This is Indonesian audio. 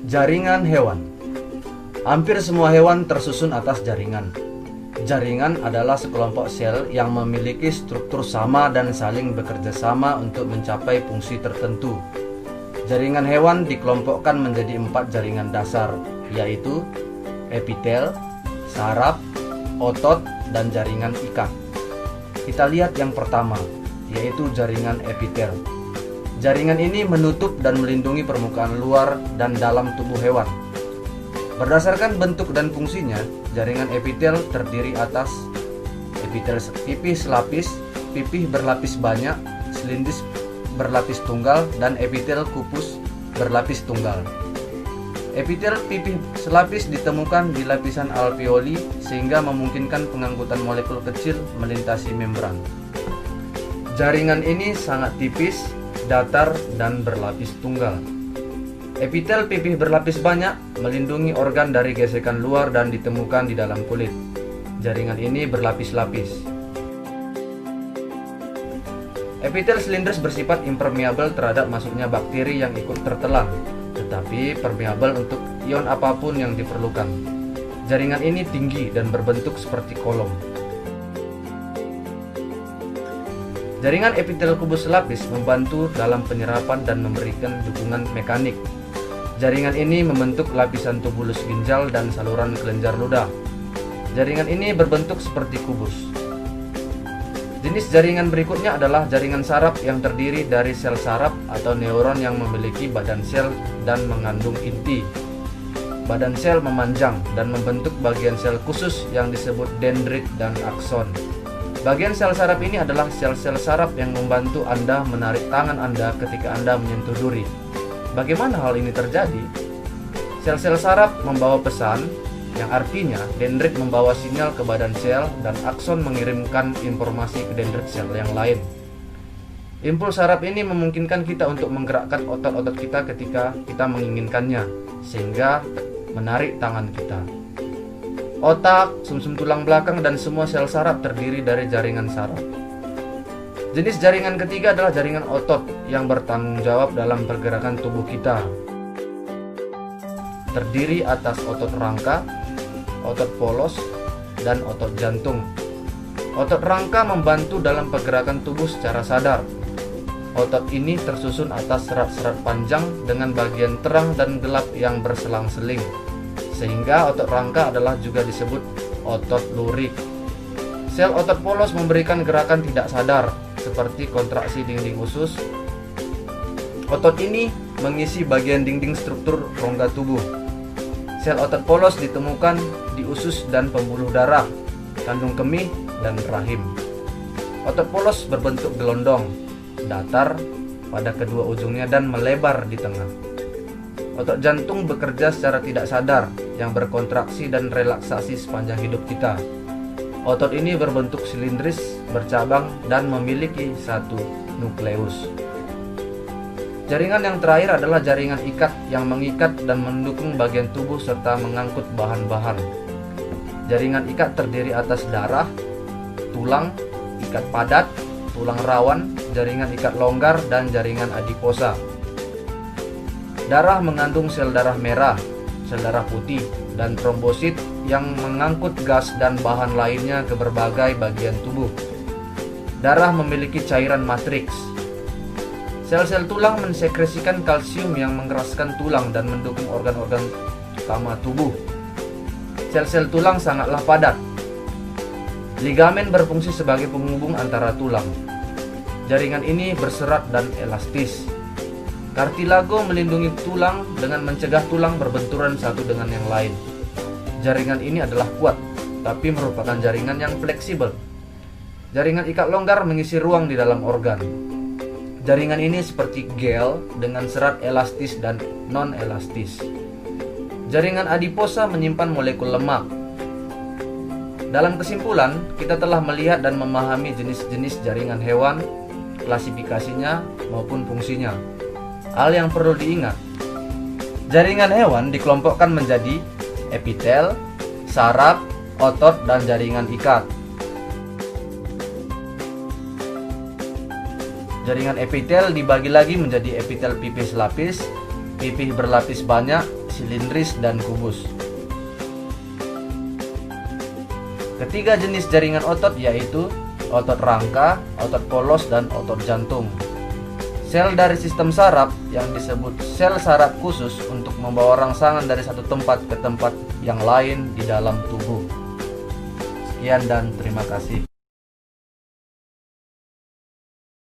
Jaringan hewan. Hampir semua hewan tersusun atas jaringan. Jaringan adalah sekelompok sel yang memiliki struktur sama dan saling bekerja sama untuk mencapai fungsi tertentu. Jaringan hewan dikelompokkan menjadi 4 jaringan dasar, yaitu epitel, saraf, otot, dan jaringan ikat. Kita lihat yang pertama, yaitu jaringan epitel. Jaringan ini menutup dan melindungi permukaan luar dan dalam tubuh hewan. Berdasarkan bentuk dan fungsinya, jaringan epitel terdiri atas epitel pipih selapis, pipih berlapis banyak, silindris berlapis tunggal, dan epitel kupus berlapis tunggal. Epitel pipih selapis ditemukan di lapisan alveoli sehingga memungkinkan pengangkutan molekul kecil melintasi membran. Jaringan ini sangat tipis, datar, dan berlapis tunggal. Epitel pipih berlapis banyak melindungi organ dari gesekan luar dan ditemukan di dalam kulit. Jaringan ini berlapis-lapis. Epitel silindris bersifat impermeabel terhadap masuknya bakteri yang ikut tertelan, tetapi permeabel untuk ion apapun yang diperlukan. Jaringan ini tinggi dan berbentuk seperti kolom. Jaringan epitel kubus selapis membantu dalam penyerapan dan memberikan dukungan mekanik. Jaringan ini membentuk lapisan tubulus ginjal dan saluran kelenjar ludah. Jaringan ini berbentuk seperti kubus. Jenis jaringan berikutnya adalah jaringan saraf yang terdiri dari sel saraf atau neuron yang memiliki badan sel dan mengandung inti. Badan sel memanjang dan membentuk bagian sel khusus yang disebut dendrit dan akson. Bagian sel saraf ini adalah sel-sel saraf yang membantu Anda menarik tangan Anda ketika Anda menyentuh duri. Bagaimana hal ini terjadi? Sel-sel saraf membawa pesan, yang artinya dendrit membawa sinyal ke badan sel dan akson mengirimkan informasi ke dendrit sel yang lain. Impuls saraf ini memungkinkan kita untuk menggerakkan otot-otot kita ketika kita menginginkannya, sehingga menarik tangan kita. Otak, sumsum tulang belakang, dan semua sel saraf terdiri dari jaringan saraf. Jenis jaringan ketiga adalah jaringan otot yang bertanggung jawab dalam pergerakan tubuh kita. Terdiri atas otot rangka, otot polos, dan otot jantung. Otot rangka membantu dalam pergerakan tubuh secara sadar. Otot ini tersusun atas serat-serat panjang dengan bagian terang dan gelap yang berselang-seling, sehingga otot rangka adalah juga disebut otot lurik. Sel otot polos memberikan gerakan tidak sadar, seperti kontraksi dinding usus. Otot ini mengisi bagian dinding struktur rongga tubuh. Sel otot polos ditemukan di usus dan pembuluh darah, kandung kemih, dan rahim. Otot polos berbentuk gelondong, datar pada kedua ujungnya dan melebar di tengah. Otot jantung bekerja secara tidak sadar yang berkontraksi dan relaksasi sepanjang hidup kita. Otot ini berbentuk silindris, bercabang, dan memiliki satu nukleus. Jaringan yang terakhir adalah jaringan ikat yang mengikat dan mendukung bagian tubuh serta mengangkut bahan-bahan. Jaringan ikat terdiri atas darah, tulang, ikat padat, tulang rawan, jaringan ikat longgar, dan jaringan adiposa. Darah mengandung sel darah merah, sel darah putih, dan trombosit yang mengangkut gas dan bahan lainnya ke berbagai bagian tubuh. Darah memiliki cairan matriks. Sel-sel tulang mensekresikan kalsium yang mengeraskan tulang dan mendukung organ-organ utama tubuh. Sel-sel tulang sangatlah padat. Ligamen berfungsi sebagai penghubung antara tulang. Jaringan ini berserat dan elastis. Kartilago melindungi tulang dengan mencegah tulang berbenturan satu dengan yang lain. Jaringan ini adalah kuat, tapi merupakan jaringan yang fleksibel. Jaringan ikat longgar mengisi ruang di dalam organ. Jaringan ini seperti gel dengan serat elastis dan non-elastis. Jaringan adiposa menyimpan molekul lemak. Dalam kesimpulan, kita telah melihat dan memahami jenis-jenis jaringan hewan, klasifikasinya maupun fungsinya. Hal yang perlu diingat, jaringan hewan dikelompokkan menjadi epitel, saraf, otot, dan jaringan ikat. Jaringan epitel dibagi lagi menjadi epitel pipih selapis, pipih berlapis banyak, silindris, dan kubus. Ketiga jenis jaringan otot yaitu otot rangka, otot polos, dan otot jantung. Sel dari sistem saraf yang disebut sel saraf khusus untuk membawa rangsangan dari satu tempat ke tempat yang lain di dalam tubuh. Sekian dan terima kasih.